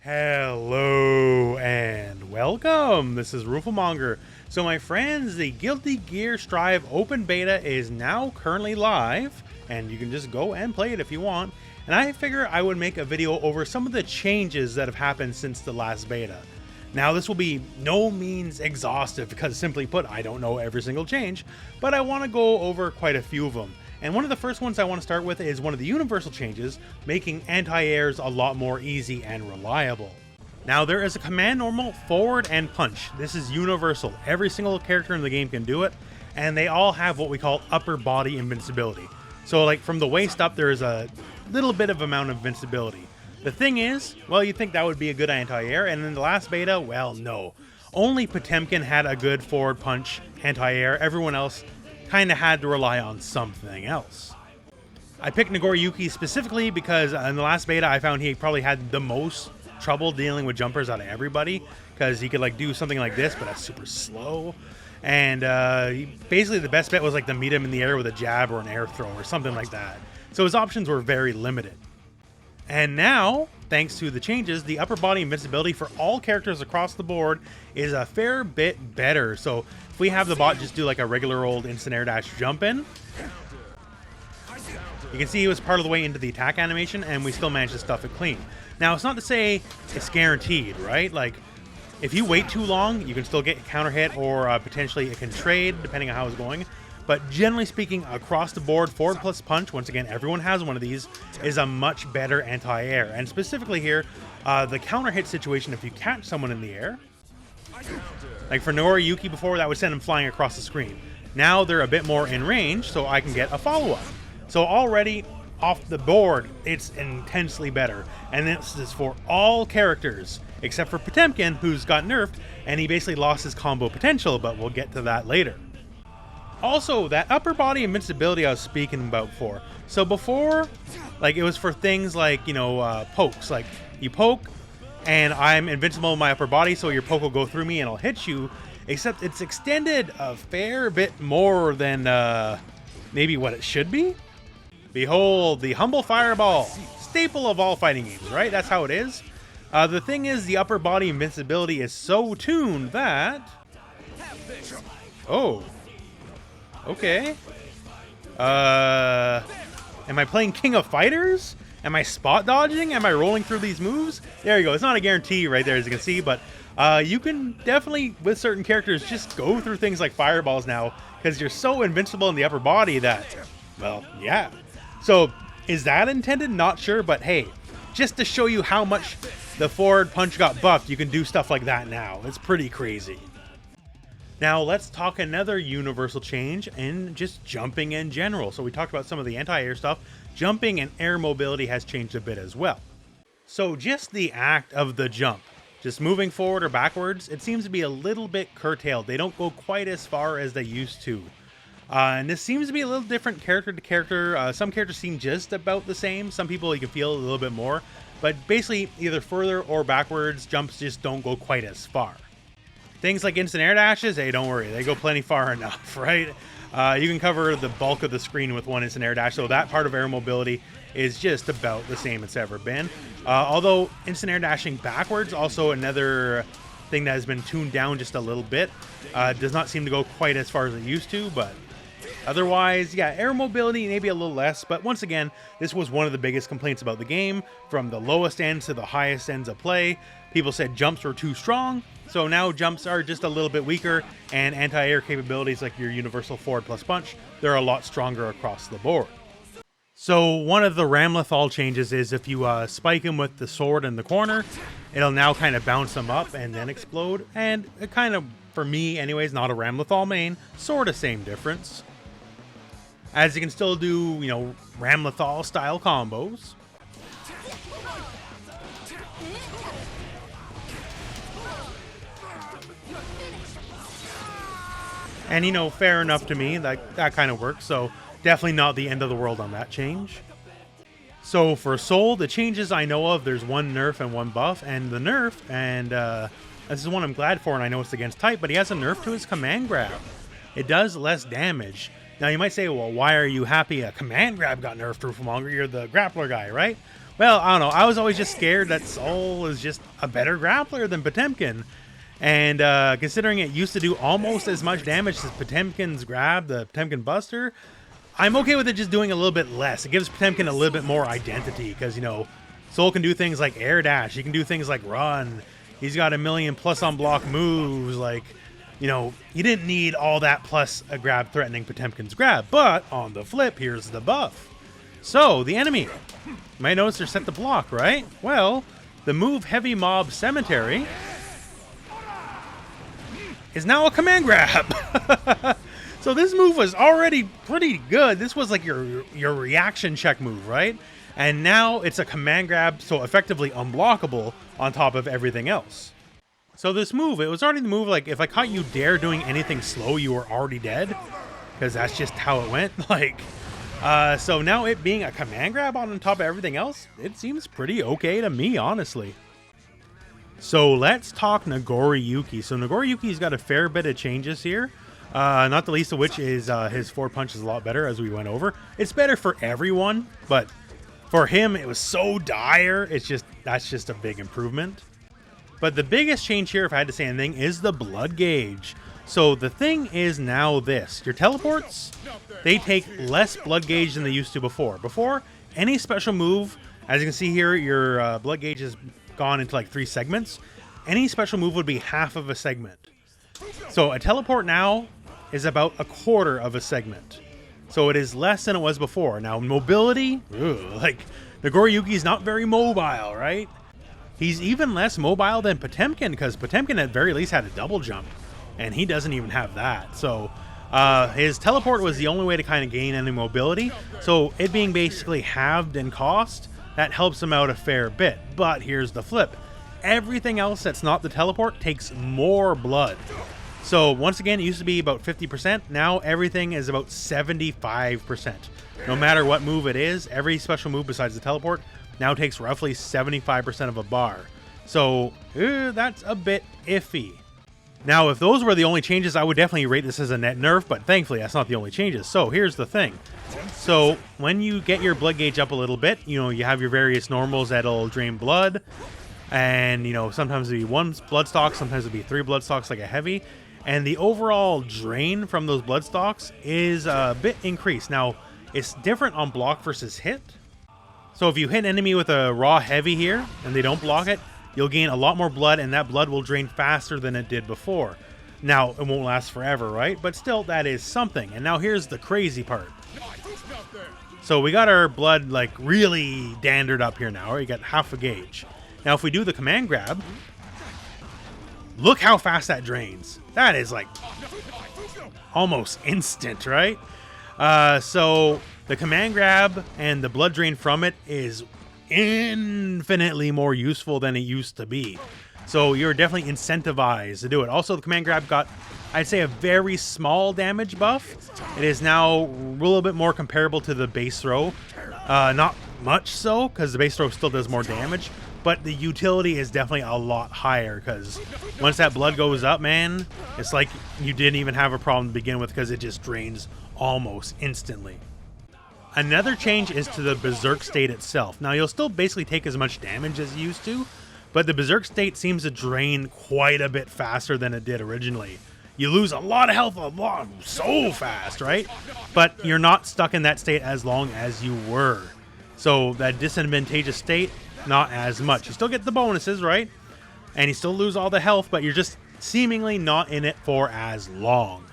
Hello and welcome. This is rooflemonger. So my friends, the Guilty Gear Strive open beta is now currently live, and you can just go and play it if you want. And I figure I would make a video over some of the changes that have happened since the last beta. Now this will be no means exhaustive because simply put, I don't know every single change, but I want to go over quite a few of them. And one of the first ones I want to start with is one of the universal changes, making anti-airs a lot more easy and reliable. Now there is a command normal, forward, and punch. This is universal. Every single character in the game can do it, and they all have what we call upper body invincibility. So like from the waist up, there is a little bit of amount of invincibility. The thing is, well, you'd think that would be a good anti-air, and in the last beta, well, no. Only Potemkin had a good forward punch anti-air. Everyone else kind of had to rely on something else. I picked Nagoriyuki specifically because in the last beta I found he probably had the most trouble dealing with jumpers out of everybody, because he could like do something like this, but that's super slow. And basically the best bet was like to meet him in the air with a jab or an air throw or something like that. So his options were very limited. And now, thanks to the changes, the upper body invincibility for all characters across the board is a fair bit better. So if we have the bot just do like a regular old instant air dash jump in, you can see he was part of the way into the attack animation and we still managed to stuff it clean. Now it's not to say it's guaranteed, right? Like if you wait too long, you can still get counter hit or potentially it can trade depending on how it's going. But generally speaking, across the board, forward plus punch, once again, everyone has one of these, is a much better anti-air. And specifically here, the counter hit situation, if you catch someone in the air, like for Nagoriyuki before, that would send them flying across the screen. Now they're a bit more in range, so I can get a follow-up. So already off the board, it's intensely better. And this is for all characters, except for Potemkin, who's got nerfed, and he basically lost his combo potential, but we'll get to that later. Also, that upper body invincibility I was speaking about before. So before, like it was for things like, you know, pokes. Like you poke and I'm invincible in my upper body, so your poke will go through me and I'll hit you. Except it's extended a fair bit more than maybe what it should be. Behold, the humble fireball. Staple of all fighting games, right? That's how it is. The thing is, the upper body invincibility is so tuned that... Oh. Okay. Am I playing King of Fighters? Am I spot dodging? Am I rolling through these moves? There you go. It's not a guarantee right there, as you can see, but you can definitely, with certain characters, just go through things like fireballs now, because you're so invincible in the upper body that, well, yeah. So, is that intended? Not sure, but hey, just to show you how much the forward punch got buffed, you can do stuff like that now. It's pretty crazy. Now let's talk another universal change in just jumping in general. So we talked about some of the anti-air stuff. Jumping and air mobility has changed a bit as well. So just the act of the jump, just moving forward or backwards, it seems to be a little bit curtailed. They don't go quite as far as they used to. And this seems to be a little different character to character. Some characters seem just about the same. Some people you can feel a little bit more. But basically either further or backwards, jumps just don't go quite as far. Things like instant air dashes, hey, don't worry, they go plenty far enough, right? You can cover the bulk of the screen with one instant air dash, so that part of air mobility is just about the same it's ever been. Although instant air dashing backwards, also another thing that has been tuned down just a little bit. Does not seem to go quite as far as it used to, but otherwise, yeah, air mobility maybe a little less, but once again, this was one of the biggest complaints about the game. From the lowest ends to the highest ends of play, people said jumps were too strong. So now jumps are just a little bit weaker, and anti-air capabilities like your universal forward plus punch, they're a lot stronger across the board. So one of the Ramlethal changes is if you spike him with the sword in the corner, it'll now kind of bounce him up and then explode. And it kind of, for me anyways, not a Ramlethal main, sort of same difference. As you can still do, you know, Ramlethal style combos. And, you know, fair enough to me, that kind of works, so definitely not the end of the world on that change. So for Soul, the changes I know of, there's one nerf and one buff, and the nerf, and this is one I'm glad for, and I know it's against type, but he has a nerf to his command grab. It does less damage. Now you might say, well, why are you happy a command grab got nerfed, rooflemonger? You're the grappler guy, right? Well, I don't know. I was always just scared that Sol is just a better grappler than Potemkin. And considering it used to do almost as much damage as Potemkin's grab, the Potemkin Buster, I'm okay with it just doing a little bit less. It gives Potemkin a little bit more identity because, you know, Sol can do things like air dash. He can do things like run. He's got a million plus on block moves. Like, you know, you didn't need all that plus a grab threatening Potemkin's grab. But on the flip, here's the buff. So the enemy, you might notice they're set to block, right? Well, the move Heavy Mob Cemetery is now a command grab. So this move was already pretty good. This was like your reaction check move, right? And now it's a command grab, so effectively unblockable on top of everything else. So this move, it was already the move, like, if I caught you dare doing anything slow, you were already dead. Because that's just how it went. Like, so now it being a command grab on top of everything else, it seems pretty okay to me, honestly. So let's talk Nagoriyuki. So Nagoriyuki's got a fair bit of changes here. Not the least of which is his forward punch is a lot better, as we went over. It's better for everyone, but for him, it was so dire. That's just a big improvement. But the biggest change here, if I had to say anything, is the blood gauge. So the thing is now this. Your teleports, they take less blood gauge than they used to before. Before, any special move, as you can see here, your blood gauge has gone into like 3 segments. Any special move would be half of a segment. So a teleport now is about a quarter of a segment. So it is less than it was before. Now mobility, like Nagoriyuki's not very mobile, right? He's even less mobile than Potemkin because Potemkin at very least had a double jump and he doesn't even have that. So his teleport was the only way to kind of gain any mobility. So it being basically halved in cost, that helps him out a fair bit. But here's the flip. Everything else that's not the teleport takes more blood. So once again, it used to be about 50%. Now everything is about 75%. No matter what move it is, every special move besides the teleport now takes roughly 75% of a bar. So that's a bit iffy. Now, if those were the only changes, I would definitely rate this as a net nerf, but thankfully that's not the only changes. So here's the thing. So when you get your blood gauge up a little bit, you know, you have your various normals that'll drain blood. And, you know, sometimes it'll be 1 blood stock, sometimes it'll be 3 blood stocks like a heavy. And the overall drain from those blood stocks is a bit increased. Now, it's different on block versus hit. So if you hit an enemy with a raw heavy here, and they don't block it, you'll gain a lot more blood, and that blood will drain faster than it did before. Now, it won't last forever, right? But still, that is something. And now here's the crazy part. So we got our blood, like, really dandered up here now. We got half a gauge. Now, if we do the command grab, look how fast that drains. That is, like, almost instant, right? So the command grab and the blood drain from it is infinitely more useful than it used to be. So you're definitely incentivized to do it. Also, the command grab got, I'd say, a very small damage buff. It is now a little bit more comparable to the base throw. Not much so, because the base throw still does more damage. But the utility is definitely a lot higher, because once that blood goes up, man, it's like you didn't even have a problem to begin with, because it just drains almost instantly. Another change is to the Berserk state itself. Now, you'll still basically take as much damage as you used to, but the Berserk state seems to drain quite a bit faster than it did originally. You lose a lot of health so fast, right? But you're not stuck in that state as long as you were. So that disadvantageous state, not as much. You still get the bonuses, right? And you still lose all the health, but you're just seemingly not in it for as long.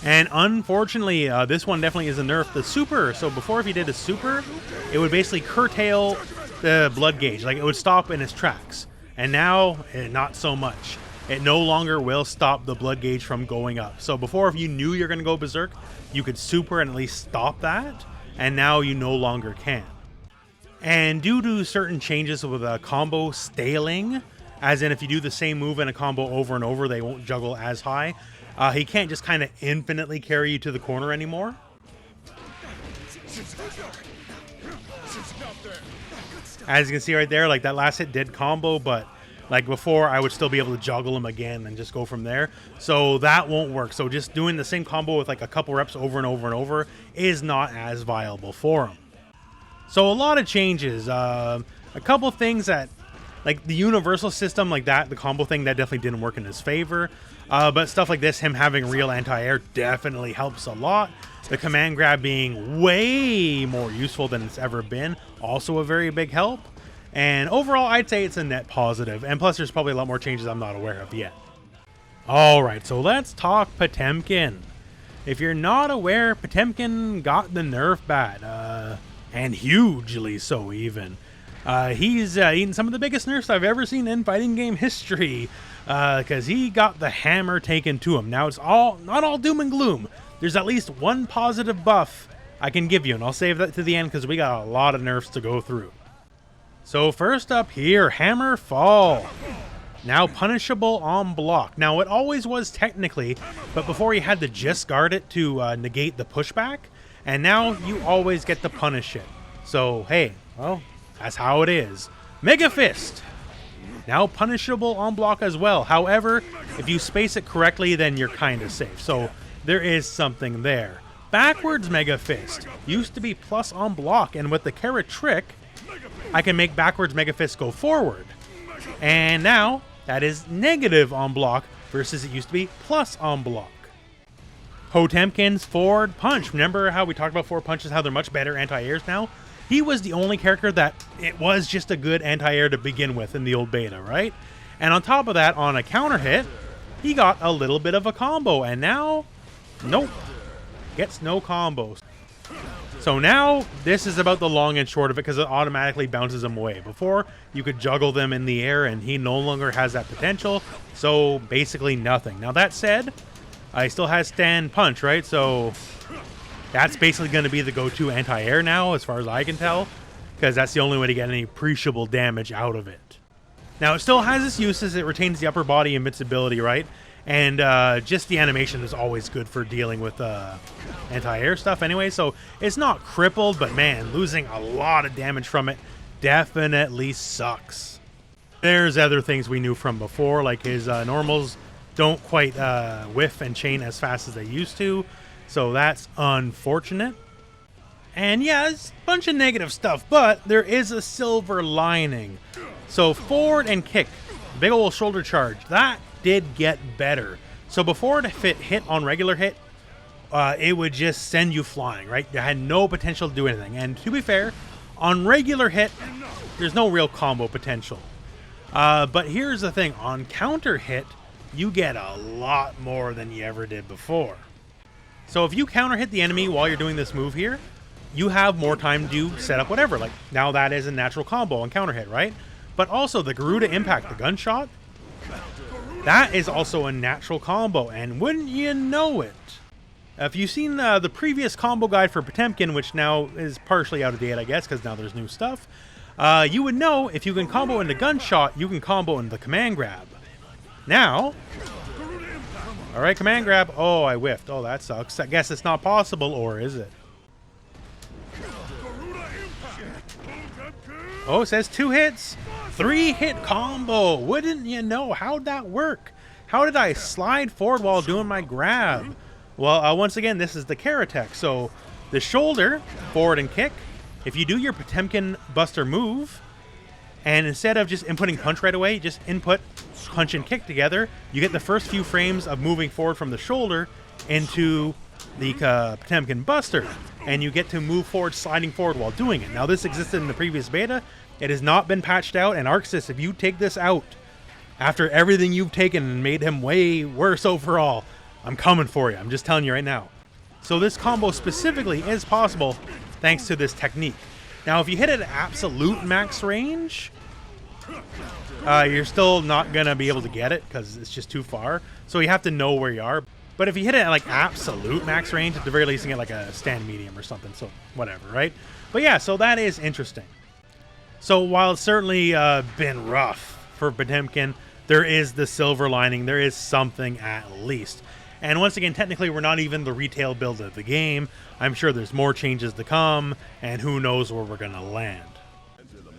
And unfortunately, this one definitely is a nerf. The super, so before if you did a super, it would basically curtail the blood gauge. Like, it would stop in its tracks. And now, not so much. It no longer will stop the blood gauge from going up. So before, if you knew you're going to go berserk, you could super and at least stop that. And now you no longer can. And due to certain changes with combo staling, as in if you do the same move in a combo over and over, they won't juggle as high. He can't just kind of infinitely carry you to the corner anymore. As you can see right there, like that last hit did combo, but like before, I would still be able to juggle him again and just go from there. So that won't work. So just doing the same combo with like a couple reps over and over and over is not as viable for him. So a lot of changes. A couple things that, like the universal system, like that, the combo thing, that definitely didn't work in his favor. But stuff like this, him having real anti-air definitely helps a lot. The command grab being way more useful than it's ever been, also a very big help. And overall, I'd say it's a net positive. And plus, there's probably a lot more changes I'm not aware of yet. Alright, so let's talk Potemkin. If you're not aware, Potemkin got the nerf bad, and hugely so even. He's eaten some of the biggest nerfs I've ever seen in fighting game history, because he got the hammer taken to him. Now, it's not all doom and gloom. There's at least one positive buff I can give you, and I'll save that to the end because we got a lot of nerfs to go through. So first up here, Hammer Fall. Now punishable on block. Now it always was technically, but before you had to just guard it to negate the pushback, and now you always get to punish it. So hey, well, that's how it is. Mega Fist. Now punishable on block as well. However, if you space it correctly, then you're kind of safe. So there is something there. Backwards Mega Fist. Used to be plus on block, and with the carrot trick, I can make backwards Mega Fist go forward. And now, that is negative on block versus it used to be plus on block. Potemkin's forward punch. Remember how we talked about forward punches, how they're much better anti-airs now? He was the only character that it was just a good anti-air to begin with in the old beta, right? And on top of that, on a counter hit, he got a little bit of a combo, and now, nope, gets no combos. So now, this is about the long and short of it because it automatically bounces him away. Before, you could juggle them in the air and he no longer has that potential, so basically nothing. Now that said, he still has stand punch, right? So that's basically going to be the go-to anti-air now, as far as I can tell, because that's the only way to get any appreciable damage out of it. Now it still has its uses, it retains the upper body invincibility, right? And just the animation is always good for dealing with anti-air stuff anyway. So it's not crippled, but man, losing a lot of damage from it definitely sucks. There's other things we knew from before, like his normals don't quite whiff and chain as fast as they used to. So that's unfortunate. And yeah, it's a bunch of negative stuff, but there is a silver lining. So forward and kick, big old shoulder charge, that did get better. So before it hit on regular hit, it would just send you flying, right? You had no potential to do anything. And to be fair, on regular hit, there's no real combo potential. But here's the thing, on counter hit, you get a lot more than you ever did before. So if you counter hit the enemy while you're doing this move here, you have more time to set up whatever. Like now that is a natural combo on counter hit, right? But also the Garuda Impact, the gunshot, that is also a natural combo, and wouldn't you know it? If you've seen the previous combo guide for Potemkin, which now is partially out of date, I guess, because now there's new stuff, you would know if you can combo into gunshot, you can combo into the command grab. Now, alright, command grab. Oh, I whiffed. Oh, that sucks. I guess it's not possible, or is it? Oh, it says 2 hits. 3-hit combo. Wouldn't you know? How'd that work? How did I slide forward while doing my grab? Well, once again, this is the Karatech. So the shoulder, forward and kick. If you do your Potemkin Buster move, and instead of just inputting punch right away, just input punch and kick together, you get the first few frames of moving forward from the shoulder into the Potemkin Buster, and you get to move forward, sliding forward while doing it. Now, this existed in the previous beta. It has not been patched out, and Arxis, if you take this out after everything you've taken and made him way worse overall, I'm coming for you. I'm just telling you right now. So this combo specifically is possible thanks to this technique. Now, if you hit it at absolute max range, you're still not going to be able to get it because it's just too far. So you have to know where you are. But if you hit it at like absolute max range, at the very least you get like a stand medium or something. So whatever, right? But yeah, so that is interesting. So while it's certainly been rough for Potemkin, there is the silver lining. There is something at least. And once again, technically, we're not even the retail build of the game. I'm sure there's more changes to come, and who knows where we're going to land.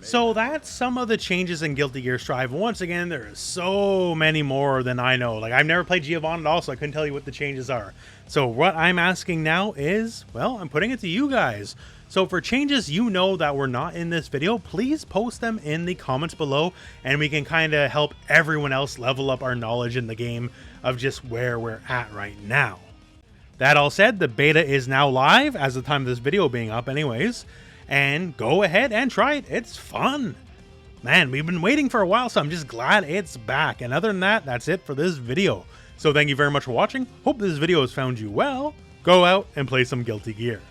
So that's some of the changes in Guilty Gear Strive. Once again, there is so many more than I know. Like, I've never played Giovanna at all, so I couldn't tell you what the changes are. So what I'm asking now is, well, I'm putting it to you guys. So for changes you know that were not in this video, please post them in the comments below, and we can kind of help everyone else level up our knowledge in the game of just where we're at right now. That all said, the beta is now live as the time of this video being up anyways, and go ahead and try it. It's fun. Man, we've been waiting for a while, so I'm just glad it's back. And other than that, that's it for this video. So thank you very much for watching. Hope this video has found you well. Go out and play some Guilty Gear.